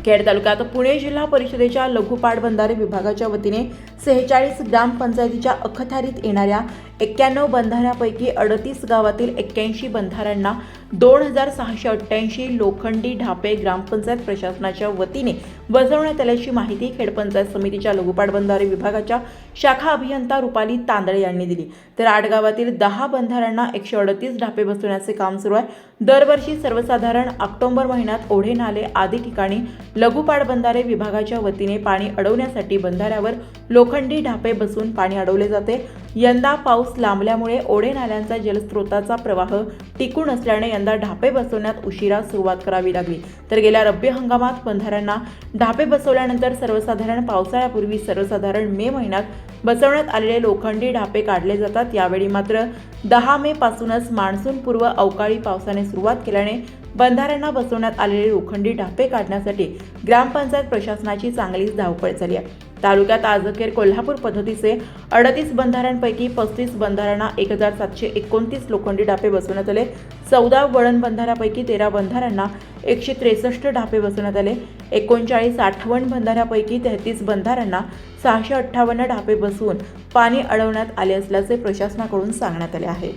खेड तालुक्यात पुणे जिल्हा परिषदेच्या लघु पाटबंधारे विभागाच्या वतीने 46 ग्रामपंचायतीच्या अखत्यारीत येणाऱ्या 91 बंधाऱ्यापैकी 38 गावातील 81 बंधाऱ्यांना 2688 लोखंडी ढापे ग्रामपंचायत प्रशासनाच्या वतीने बसवण्यात आल्याची माहिती खेड पंचायत समितीच्या लघु पाटबंधारे विभागाच्या शाखा अभियंता रुपाली तांदळे यांनी दिली। तर 8 गावातील 10 बंधाऱ्यांना 138 ढापे बसवण्याचे काम सुरू आहे। दरवर्षी सर्वसाधारण ऑक्टोबर महिन्यात ओढे नाले आदी ठिकाणी लघु पाटबंधारे विभागाच्या वतीने पाणी अडवण्यासाठी बंधाऱ्यावर लोखंडी ढापे बसवून पाणी अडवले जाते। यंदा पाऊस लांबल्यामुळे ओढे नाल्यांचा जलस्रोताचा प्रवाह टिकून असल्याने यंदा ढापे बसवण्यात उशिरा सुरुवात करावी लागली। तर गेल्या रब्बी हंगामात बंधाऱ्यांना ढापे बसवल्यानंतर सर्वसाधारण पावसाळ्यापूर्वी सर्वसाधारण मे महिन्यात बसवण्यात आलेले लोखंडी ढापे काढले जातात। यावेळी मात्र 10 मे पासूनच मान्सूनपूर्व अवकाळी पावसाने सुरुवात केल्याने बंधाऱ्यांना बसवण्यात आलेले लोखंडी ढापे काढण्यासाठी ग्रामपंचायत प्रशासनाची चांगलीच धावपळ झाली आहे। तालुक्यात आजअखेर कोल्हापूर पद्धतीचे 38 बंधाऱ्यांपैकी 35 बंधाऱ्यांना 1729 लोखंडी ढापे बसवण्यात आले। 14 वळण बंधाऱ्यापैकी 13 बंधाऱ्यांना 163 ढापे बसवण्यात आले। 39 आठवण बंधाऱ्यापैकी 33 बंधाऱ्यांना 658 ढापे बसवून पाणी अडवण्यात आले असल्याचे प्रशासनाकडून सांगण्यात आले आहे।